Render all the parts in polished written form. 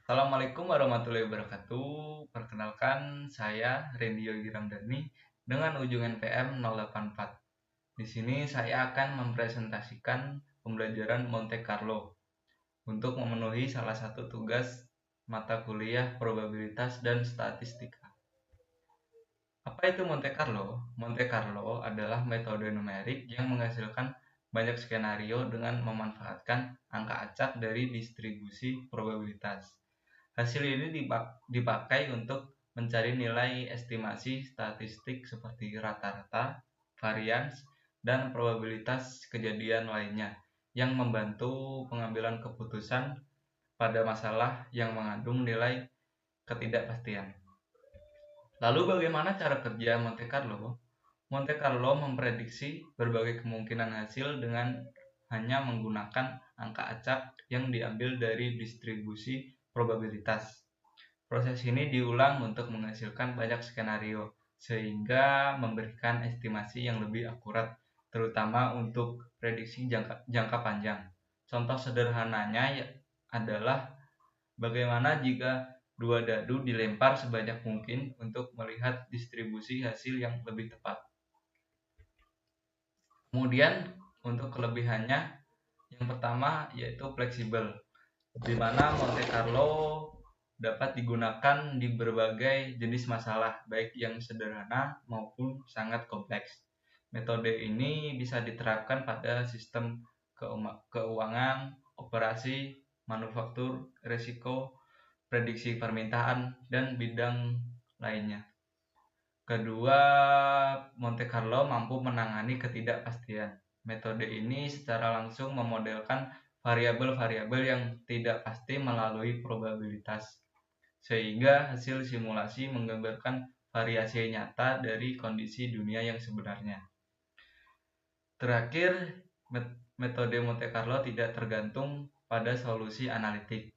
Assalamualaikum warahmatullahi wabarakatuh. Perkenalkan, saya Rendio Giramdani dengan ujung NPM 084. Di sini saya akan mempresentasikan pembelajaran Monte Carlo untuk memenuhi salah satu tugas mata kuliah probabilitas dan statistika. Apa itu Monte Carlo? Monte Carlo adalah metode numerik yang menghasilkan banyak skenario dengan memanfaatkan angka acak dari distribusi probabilitas. Hasil ini dipakai untuk mencari nilai estimasi statistik seperti rata-rata, varians, dan probabilitas kejadian lainnya yang membantu pengambilan keputusan pada masalah yang mengandung nilai ketidakpastian. Lalu bagaimana cara kerja Monte Carlo? Monte Carlo memprediksi berbagai kemungkinan hasil dengan hanya menggunakan angka acak yang diambil dari distribusi probabilitas. Proses ini diulang untuk menghasilkan banyak skenario, sehingga memberikan estimasi yang lebih akurat, terutama untuk prediksi jangka panjang. Contoh sederhananya adalah bagaimana jika dua dadu dilempar sebanyak mungkin untuk melihat distribusi hasil yang lebih tepat. Kemudian untuk kelebihannya, yang pertama yaitu fleksibel, di mana Monte Carlo dapat digunakan di berbagai jenis masalah, baik yang sederhana maupun sangat kompleks. Metode ini bisa diterapkan pada sistem keuangan, operasi, manufaktur, risiko, prediksi permintaan, dan bidang lainnya. Kedua, Monte Carlo mampu menangani ketidakpastian. Metode ini secara langsung memodelkan variabel-variabel yang tidak pasti melalui probabilitas, sehingga hasil simulasi menggambarkan variasi nyata dari kondisi dunia yang sebenarnya. Terakhir, metode Monte Carlo tidak tergantung pada solusi analitik.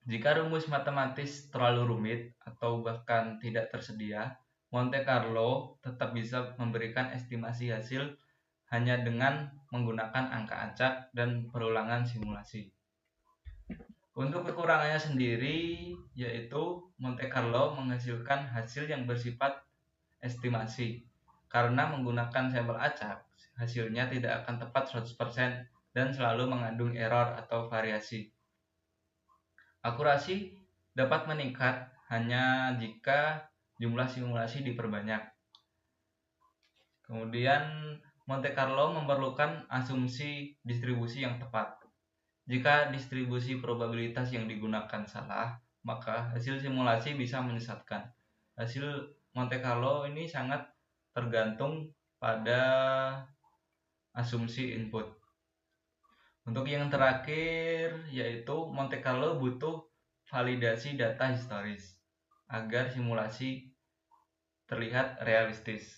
Jika rumus matematis terlalu rumit atau bahkan tidak tersedia, Monte Carlo tetap bisa memberikan estimasi hasil hanya dengan menggunakan angka acak dan perulangan simulasi. Untuk kekurangannya sendiri, yaitu Monte Carlo menghasilkan hasil yang bersifat estimasi. Karena menggunakan sampel acak, hasilnya tidak akan tepat 100% dan selalu mengandung error atau variasi. Akurasi dapat meningkat hanya jika jumlah simulasi diperbanyak. Kemudian Monte Carlo memerlukan asumsi distribusi yang tepat. Jika distribusi probabilitas yang digunakan salah, maka hasil simulasi bisa menyesatkan. Hasil Monte Carlo ini sangat tergantung pada asumsi input. Untuk yang terakhir, yaitu Monte Carlo butuh validasi data historis agar simulasi terlihat realistis.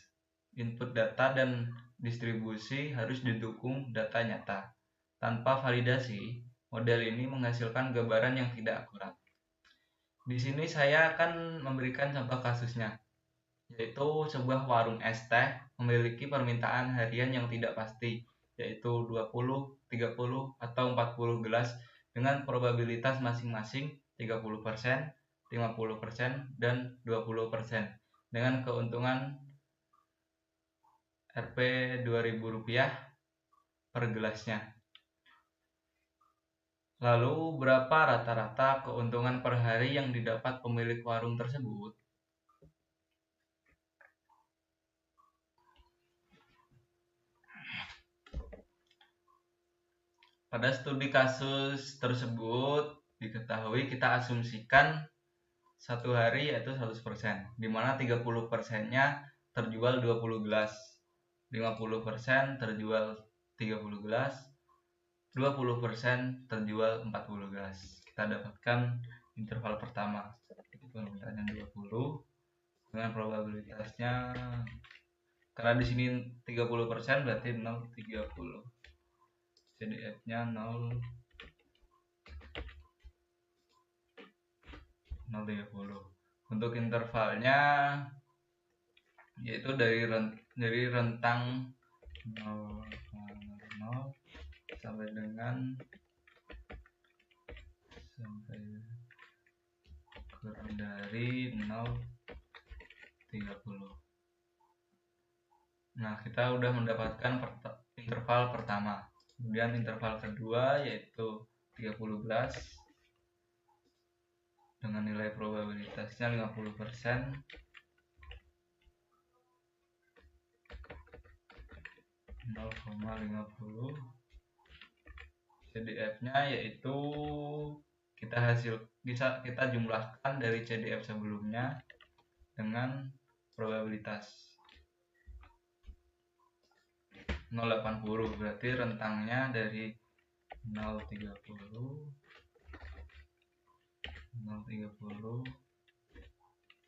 Input data dan distribusi harus didukung data nyata. Tanpa validasi, model ini menghasilkan gambaran yang tidak akurat. Di sini saya akan memberikan contoh kasusnya, yaitu sebuah warung es teh memiliki permintaan harian yang tidak pasti, yaitu 20, 30, atau 40 gelas dengan probabilitas masing-masing 30%, 50%, dan 20%, dengan keuntungan Rp 2.000 per gelasnya. Lalu berapa rata-rata keuntungan per hari yang didapat pemilik warung tersebut? Pada studi kasus tersebut diketahui kita asumsikan satu hari yaitu 100%, di mana 30%-nya terjual 20 gelas, 50% terjual 30 gelas, 20% terjual 40 gelas. Kita dapatkan interval pertama, itu permintaannya 20 dengan probabilitasnya, karena di sini 30% berarti 0,30. CDF-nya 0,30. Untuk intervalnya yaitu dari rentang 0,0 sampai dengan kurang dari 0,30. Nah, kita udah mendapatkan interval pertama. Kemudian interval kedua yaitu 30 dengan nilai probabilitasnya 50%. CDF-nya yaitu kita jumlahkan dari CDF sebelumnya dengan probabilitas 0,80, berarti rentangnya dari 0,30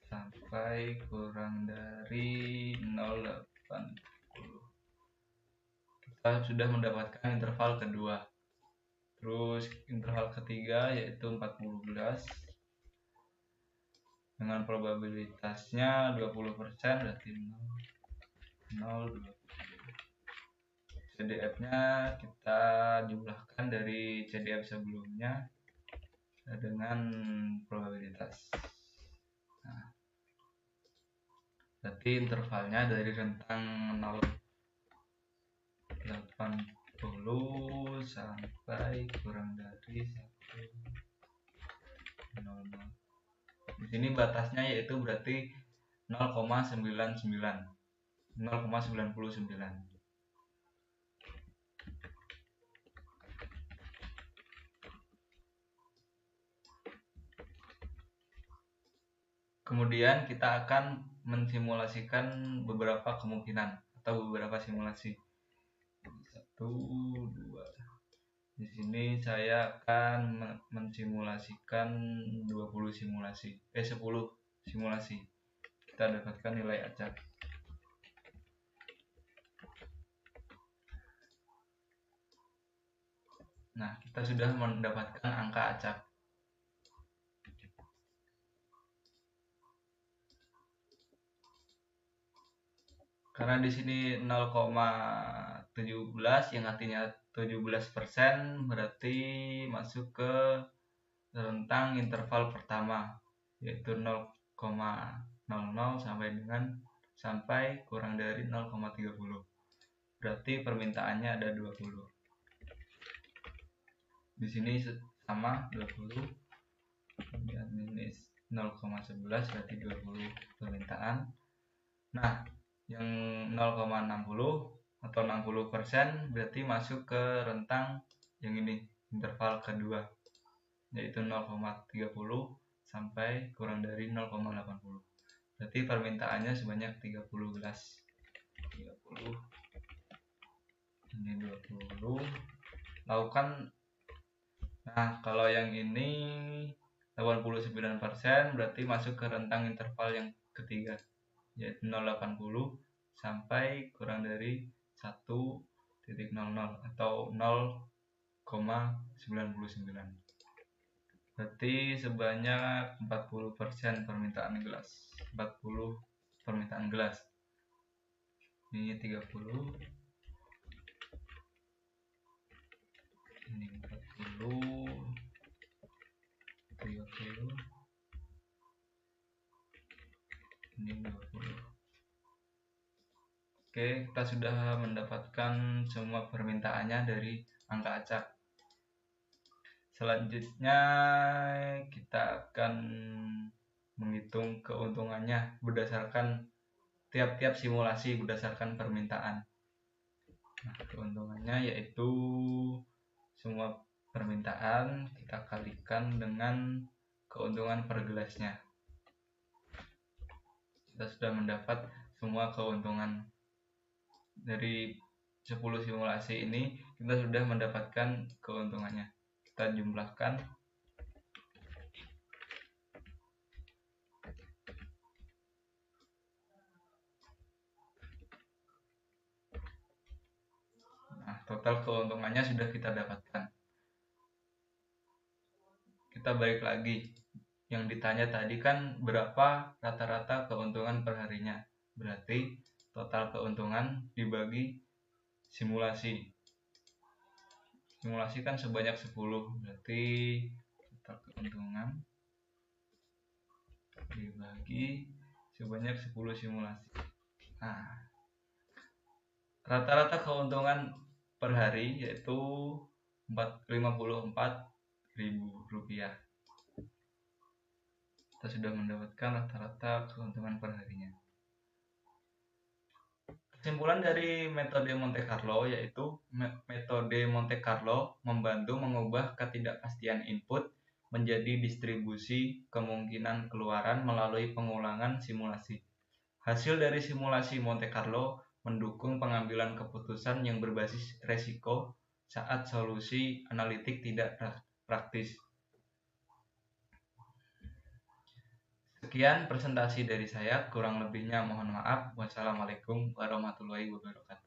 sampai kurang dari 0,80. Kita sudah mendapatkan interval kedua. Terus interval ketiga yaitu 40 dengan probabilitasnya 20%, berarti 0,20. CDF-nya kita jumlahkan dari CDF sebelumnya dengan probabilitas. Nah, berarti intervalnya dari rentang 0,80 sampai kurang dari 1,00. Di sini batasnya yaitu berarti 0,99. Kemudian kita akan mensimulasikan beberapa kemungkinan atau beberapa simulasi. 1, 2. Di sini saya akan mensimulasikan 10 simulasi. Kita dapatkan nilai acak. Nah, kita sudah mendapatkan angka acak. Karena di sini 0,17 yang artinya 17%, berarti masuk ke rentang interval pertama yaitu 0,00 sampai kurang dari 0,30. Berarti permintaannya ada 20. Di sini sama 20. Kemudian ini 0,11 berarti 20 permintaan. Nah, yang 0,60 atau 60% berarti masuk ke rentang yang ini, interval kedua, yaitu 0,30 sampai kurang dari 0,80. Berarti permintaannya sebanyak 30 gelas. 30. Ini 20. Lakukan. Nah, kalau yang ini 89% berarti masuk ke rentang interval yang ketiga, yaitu 0,80 sampai kurang dari 1,00 atau 0,99. Berarti sebanyak 40% permintaan gelas. 40 permintaan gelas. Ini 30. Ini 40. 30. Ini 20. Oke, kita sudah mendapatkan semua permintaannya dari angka acak. Selanjutnya kita akan menghitung keuntungannya berdasarkan tiap-tiap simulasi berdasarkan permintaan. Nah, keuntungannya yaitu semua permintaan kita kalikan dengan keuntungan per gelasnya. Kita sudah mendapat semua keuntungan dari 10 simulasi ini. Kita sudah mendapatkan keuntungannya. Kita jumlahkan. Nah, total keuntungannya sudah kita dapatkan. Kita balik lagi. Yang ditanya tadi kan berapa rata-rata keuntungan per harinya. Berarti total keuntungan dibagi simulasi. Simulasi kan sebanyak 10. Berarti total keuntungan dibagi sebanyak 10 simulasi. Nah, rata-rata keuntungan per hari yaitu Rp54.000. Kita sudah mendapatkan rata-rata keuntungan per harinya. Kesimpulan dari metode Monte Carlo yaitu metode Monte Carlo membantu mengubah ketidakpastian input menjadi distribusi kemungkinan keluaran melalui pengulangan simulasi. Hasil dari simulasi Monte Carlo mendukung pengambilan keputusan yang berbasis resiko saat solusi analitik tidak praktis. Sekian presentasi dari saya, kurang lebihnya mohon maaf. Wassalamualaikum warahmatullahi wabarakatuh.